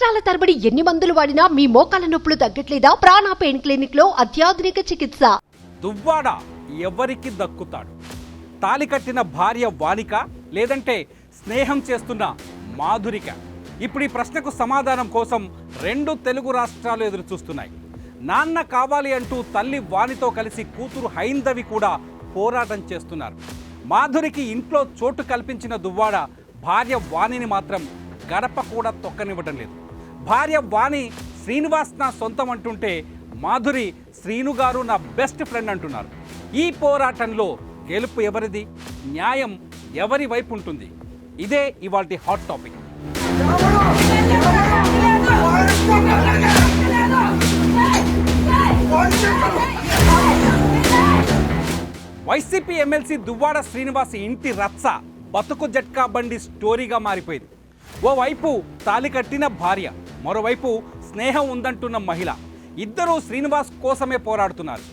సంవత్సరాల తరబడి ఎన్ని మందులు వాడినా మీ మోకాల నొప్పులు తగ్గట్లేదా? ప్రాణ పెయిన్ క్లినిక్ లో అత్యాధునిక చికిత్స. దువ్వాడ ఎవరికి దక్కుతాడు? తాలి కట్టిన భార్య వానిక, లేదంటే స్నేహం చేస్తున్న మాధురిక? ఇప్పుడు ఈ ప్రశ్నకు సమాధానం కోసం రెండు తెలుగు రాష్ట్రాలు ఎదురు చూస్తున్నాయి. నాన్న కావాలి అంటూ తల్లి వానితో కలిసి కూతురు హైందవి కూడా పోరాటం చేస్తున్నారు. మాధురికి ఇంట్లో చోటు కల్పించిన దువ్వాడ భార్య వాణిని మాత్రం గడప కూడా తొక్కనివ్వటం లేదు. భార్య వాణి శ్రీనివాస్ నా సొంతం అంటుంటే మాధురి శ్రీను గారు నా బెస్ట్ ఫ్రెండ్ అంటున్నారు. ఈ పోరాటంలో గెలుపు ఎవరిది? న్యాయం ఎవరి వైపు ఉంటుంది? ఇదే ఇవాల్టి hot topic. YCP MLC Duvvada Srinivas ఇంటి రచ్చ బతుకు జట్కా బండి స్టోరీగా మారిపోయింది. ఓవైపు తాలి కట్టిన భార్య, మరోవైపు స్నేహం ఉందంటున్న మహిళ, ఇద్దరూ శ్రీనివాస్ కోసమే పోరాడుతున్నారు.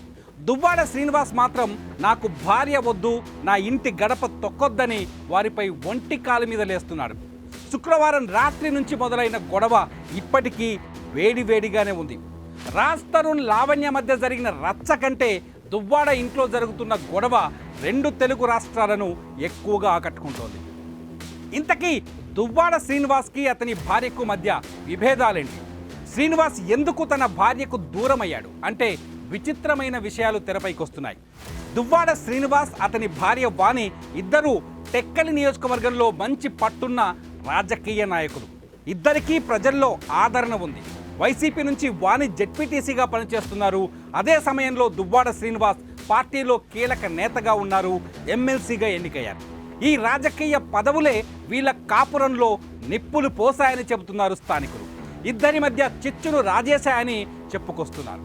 దువ్వాడ శ్రీనివాస్ మాత్రం నాకు భార్య వద్దు, నా ఇంటి గడప తొక్కొద్దని వారిపై ఒంటి కాలు మీద లేస్తున్నాడు. శుక్రవారం రాత్రి నుంచి మొదలైన గొడవ ఇప్పటికీ వేడివేడిగానే ఉంది. రాజ్ తరుణ్ లావణ్య మధ్య జరిగిన రచ్చ కంటే దువ్వాడ ఇంట్లో జరుగుతున్న గొడవ రెండు తెలుగు రాష్ట్రాలను ఎక్కువగా ఆకట్టుకుంటోంది. ఇంతకీ దువ్వాడ శ్రీనివాస్కి అతని భార్యకు మధ్య విభేదాలేంటి? శ్రీనివాస్ ఎందుకు తన భార్యకు దూరమయ్యాడు అంటే విచిత్రమైన విషయాలు తెరపైకి వస్తున్నాయి. దువ్వాడ శ్రీనివాస్, అతని భార్య వాణి ఇద్దరూ టెక్కలి నియోజకవర్గంలో మంచి పట్టున్న రాజకీయ నాయకులు. ఇద్దరికీ ప్రజల్లో ఆదరణ ఉంది. వైసీపీ నుంచి వాణి జెడ్పీటీసీగా పనిచేస్తున్నారు. అదే సమయంలో దువ్వాడ శ్రీనివాస్ పార్టీలో కీలక నేతగా ఉన్నారు, ఎమ్మెల్సీగా ఎన్నికయ్యారు. ఈ రాజకీయ పదవులే వీళ్ళ కాపురంలో నిప్పులు పోసాయని చెబుతున్నారు స్థానికులు. ఇద్దరి మధ్య చిచ్చును రాజేశాయని చెప్పుకొస్తున్నారు.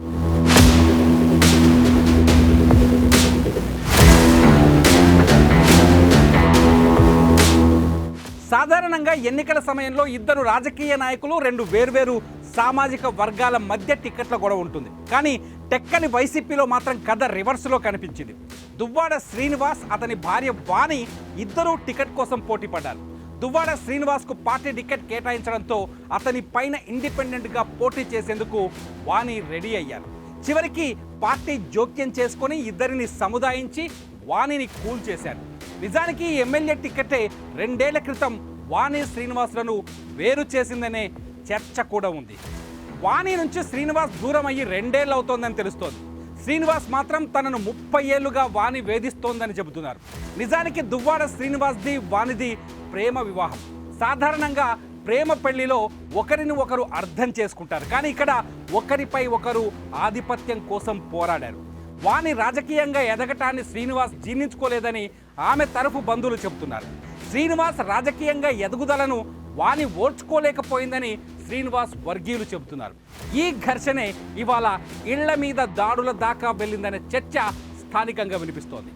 సాధారణంగా ఎన్నికల సమయంలో ఇద్దరు రాజకీయ నాయకులు రెండు వేర్వేరు సామాజిక వర్గాల మధ్య టికెట్ల గొడవ ఉంటుంది. కానీ టెక్కలి వైసీపీలో మాత్రం కథ రివర్స్లో కనిపించింది. దువ్వాడ శ్రీనివాస్, అతని భార్య వాణి ఇద్దరూ టికెట్ కోసం పోటీ పడ్డారు. దువ్వాడ శ్రీనివాస్కు పార్టీ టికెట్ కేటాయించడంతో అతని పైన ఇండిపెండెంట్గా పోటీ చేసేందుకు వాణి రెడీ అయ్యారు. చివరికి పార్టీ జోక్యం చేసుకొని ఇద్దరిని సముదాయించి వాణిని కూల్ చేశారు. నిజానికి ఈ ఎమ్మెల్యే టికెటే 2 ఏళ్ల క్రితం వాణి శ్రీనివాస్లను వేరు చేసిందనే చర్చ కూడా ఉంది. వాణి నుంచి శ్రీనివాస్ దూరం అయ్యి 2 ఏళ్ళు అవుతోందని తెలుస్తోంది. శ్రీనివాస్ మాత్రం తనను 30 ఏళ్లుగా వాణి వేధిస్తోందని చెబుతున్నారు. నిజానికి దువ్వాడ శ్రీనివాస్ది వాణిది ప్రేమ వివాహం. సాధారణంగా ప్రేమ పెళ్లిలో ఒకరిని ఒకరు అర్థం చేసుకుంటారు. కానీ ఇక్కడ ఒకరిపై ఒకరు ఆధిపత్యం కోసం పోరాడారు. వాణి రాజకీయంగా ఎదగటాన్ని శ్రీనివాస్ జీర్ణించుకోలేదని ఆమె తరఫు బంధువులు చెబుతున్నారు. శ్రీనివాస్ రాజకీయంగా ఎదుగుదలను వాణి ఓర్చుకోలేకపోయిందని శ్రీనివాస్ వర్గీయులు చెబుతున్నారు. ఈ ఘర్షణే ఇవాళ ఇళ్ల మీద దాడుల దాకా వెళ్ళిందనే చర్చ స్థానికంగా వినిపిస్తోంది.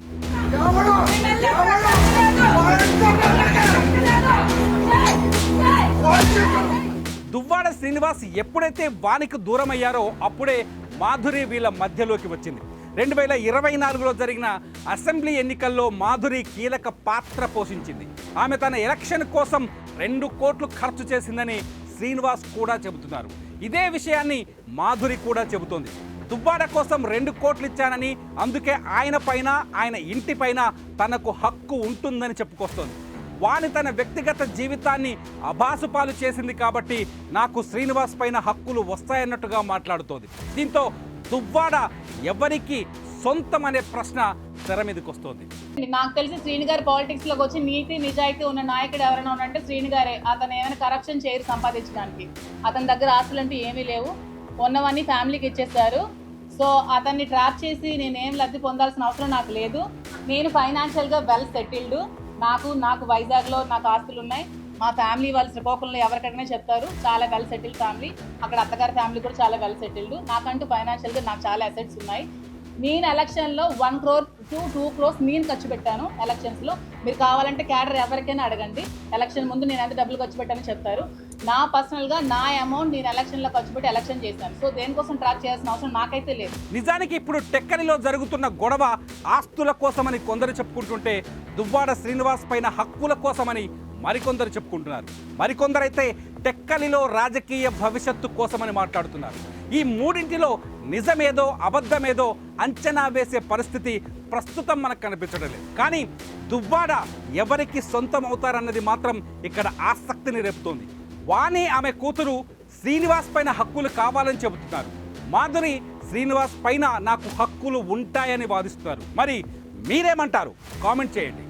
దువ్వాడ శ్రీనివాస్ ఎప్పుడైతే వానికి దూరం అయ్యారో అప్పుడే మాధురి వీళ్ళ మధ్యలోకి వచ్చింది. 2024లో జరిగిన అసెంబ్లీ ఎన్నికల్లో మాధురి కీలక పాత్ర పోషించింది. ఆమె తన ఎలక్షన్ కోసం 2 కోట్లు ఖర్చు చేసిందని శ్రీనివాస్ కూడా చెబుతున్నారు. ఇదే విషయాన్ని మాధురి కూడా చెబుతోంది. దువ్వాడ కోసం 2 కోట్లు ఇచ్చానని, అందుకే ఆయన పైన, ఆయన ఇంటి పైన తనకు హక్కు ఉంటుందని చెప్పుకొస్తోంది. వాణి తన వ్యక్తిగత జీవితాన్ని అభాసుపాలు చేసింది కాబట్టి నాకు శ్రీనివాస్ పైన హక్కులు వస్తాయన్నట్టుగా మాట్లాడుతోంది. దీంతో దువ్వాడ ఎవరికి సొంతం అనే ప్రశ్న తెర మీదకి వస్తోంది. నాకు తెలిసి శ్రీను గారు పాలిటిక్స్ లోకి వచ్చి నీతి నిజాయితీ ఉన్న నాయకుడు ఎవరైనా ఉన్నంటే శ్రీను గారే. అతను ఏమైనా కరప్షన్ చేయరు సంపాదించడానికి. అతని దగ్గర ఆస్తులు అంటూ ఏమీ లేవు, ఉన్నవన్నీ ఫ్యామిలీకి ఇచ్చేస్తారు. సో అతన్ని ట్రాప్ చేసి నేనేం లబ్ధి పొందాల్సిన అవసరం నాకు లేదు. నేను ఫైనాన్షియల్గా వెల్ సెటిల్డ్. నాకు వైజాగ్లో నాకు ఆస్తులు ఉన్నాయి. మా ఫ్యామిలీ వాళ్ళు శ్రీకాకుళంలో ఎవరికైనా చెప్తారు చాలా వెల్ సెటిల్డ్ ఫ్యామిలీ. అక్కడ అత్తగారి ఫ్యామిలీ కూడా చాలా వెల్ సెటిల్డ్. నాకంటూ ఫైనాన్షియల్గా నాకు చాలా అసెట్స్ ఉన్నాయి. నేను ఎలక్షన్లో 1 crore to 2 crores నేను ఖర్చు పెట్టాను ఎలక్షన్స్లో. మీరు కావాలంటే క్యాడర్ ఎవరికైనా అడగండి. ఎలక్షన్ ముందు నేను ఎంత డబ్బులు ఖర్చు పెట్టానని చెప్తారు. నా పర్సనల్గా నా అమౌంట్ నేను ఎలక్షన్లో ఖర్చు పెట్టి ఎలక్షన్ చేశాను. సో దేనికోసం ట్రాక్ చేయాల్సిన అవసరం నాకైతే లేదు. నిజానికి ఇప్పుడు టెక్కలిలో జరుగుతున్న గొడవ ఆస్తుల కోసమని కొందరు చెప్పుకుంటుంటే దువ్వాడ శ్రీనివాస్ పైన హక్కుల కోసమని మరికొందరు చెప్పుకుంటున్నారు. మరికొందరైతే టెక్కలిలో రాజకీయ భవిష్యత్తు కోసమని మాట్లాడుతున్నారు. ఈ మూడింటిలో నిజమేదో అబద్ధమేదో అంచనా వేసే పరిస్థితి ప్రస్తుతం మనకు కనిపించడం లేదు. కానీ దువ్వాడ ఎవరికి సొంతం అవుతారన్నది మాత్రం ఇక్కడ ఆసక్తిని రేపుతోంది. వాణి ఆమె కూతురు శ్రీనివాస్ పైన హక్కులు కావాలని చెబుతున్నారు. మాధురి శ్రీనివాస్ పైన నాకు హక్కులు ఉంటాయని వాదిస్తున్నారు. మరి మీరేమంటారు? కామెంట్ చేయండి.